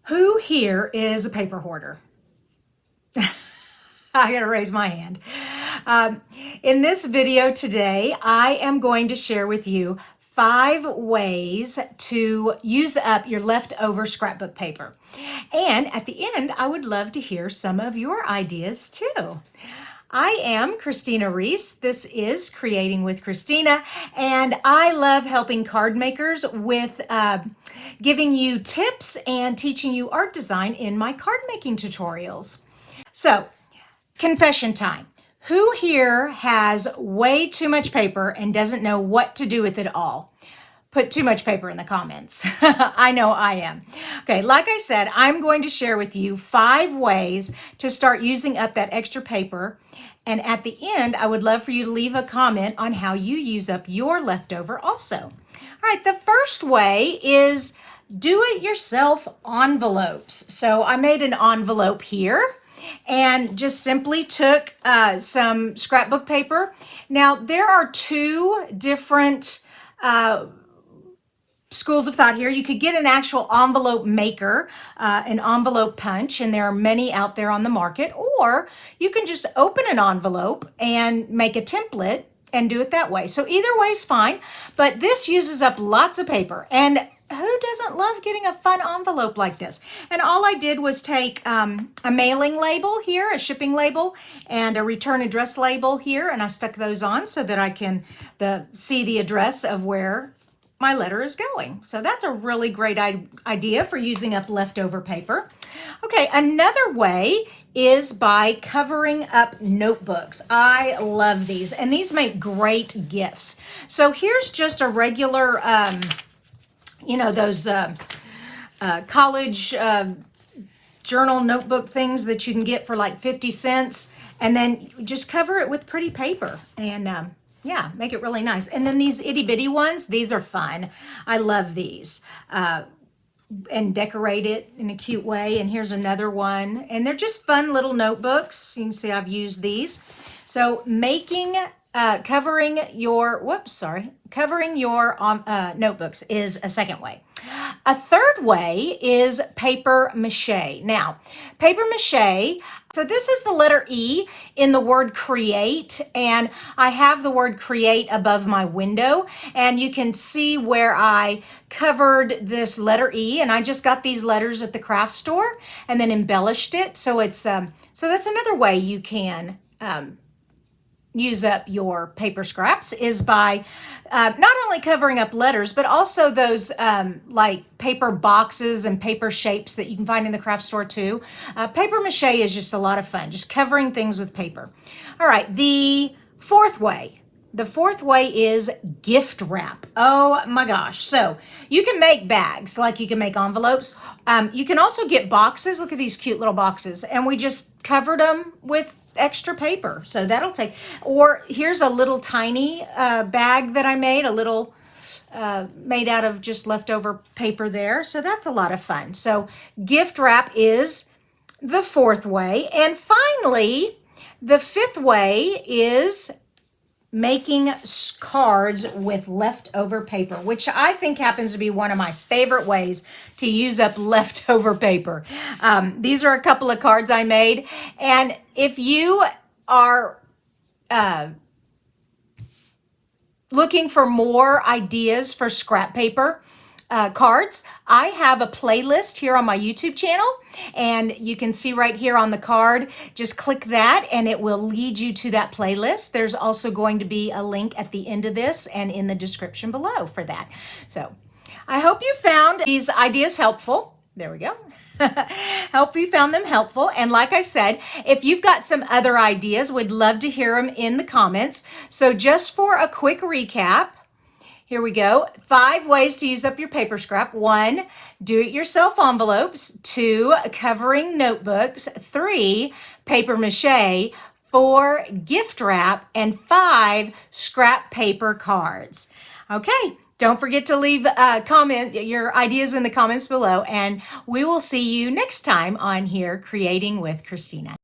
Who here is a paper hoarder? I gotta raise my hand. In this video today, I am going to share with you 5 ways to use up your leftover scrapbook paper. And at the end, I would love to hear some of your ideas too. I am Kristina Reese. This is Creating with Kristina, and I love helping card makers with giving you tips and teaching you art design in my card making tutorials. So, confession time. Who here has way too much paper and doesn't know what to do with it all? Put too much paper in the comments. I know I am. Okay, like I said, I'm going to share with you 5 ways to start using up that extra paper. And at the end, I would love for you to leave a comment on how you use up your leftover also. All right, the first way is do-it-yourself envelopes. So I made an envelope here and just simply took some scrapbook paper. Now, there are 2 different schools of thought here. You could get an actual envelope maker, an envelope punch, and there are many out there on the market, or you can just open an envelope and make a template and do it that way. So either way is fine, but this uses up lots of paper. And who doesn't love getting a fun envelope like this? And all I did was take a mailing label here, a shipping label, and a return address label here, and I stuck those on so that I can see the address of where my letter is going. So that's a really great idea for using up leftover paper. Okay, another way is by covering up notebooks. I love these, and these make great gifts. So here's just a regular, those college journal notebook things that you can get for like 50 cents, and then just cover it with pretty paper and yeah, make it really nice. And then these itty bitty ones, these are fun. I love these. And decorate it in a cute way. And here's another one. And they're just fun little notebooks. You can see I've used these. So covering your notebooks is a second way. A third way is paper mache. Now, paper mache, so this is the letter E in the word create, and I have the word create above my window, and you can see where I covered this letter E, and I just got these letters at the craft store and then embellished it. So it's so that's another way you can use up your paper scraps, is by not only covering up letters, but also those like paper boxes and paper shapes that you can find in the craft store too. Paper mache is just a lot of fun, just covering things with paper. All right, the fourth way is gift wrap. Oh my gosh. So you can make bags, like you can make envelopes. You can also get boxes. Look at these cute little boxes. And we just covered them with extra paper. So that'll take, or here's a little tiny bag that I made, a little made out of just leftover paper there. So that's a lot of fun. So gift wrap is the fourth way. And finally, the fifth way is making cards with leftover paper, which I think happens to be one of my favorite ways to use up leftover paper. These are a couple of cards I made, and if you are looking for more ideas for scrap paper cards, I have a playlist here on my YouTube channel, and you can see right here on the card, just click that and it will lead you to that playlist. There's also going to be a link at the end of this and in the description below for that. So I hope you found these ideas helpful. There we go. Hope you found them helpful. And like I said, if you've got some other ideas, we'd love to hear them in the comments. So just for a quick recap, here we go. 5 ways to use up your paper scrap. 1, do-it-yourself envelopes. 2, covering notebooks. 3, paper mache. 4, gift wrap. And 5, scrap paper cards. Okay, don't forget to leave your ideas in the comments below, and we will see you next time on here, Creating with Kristina.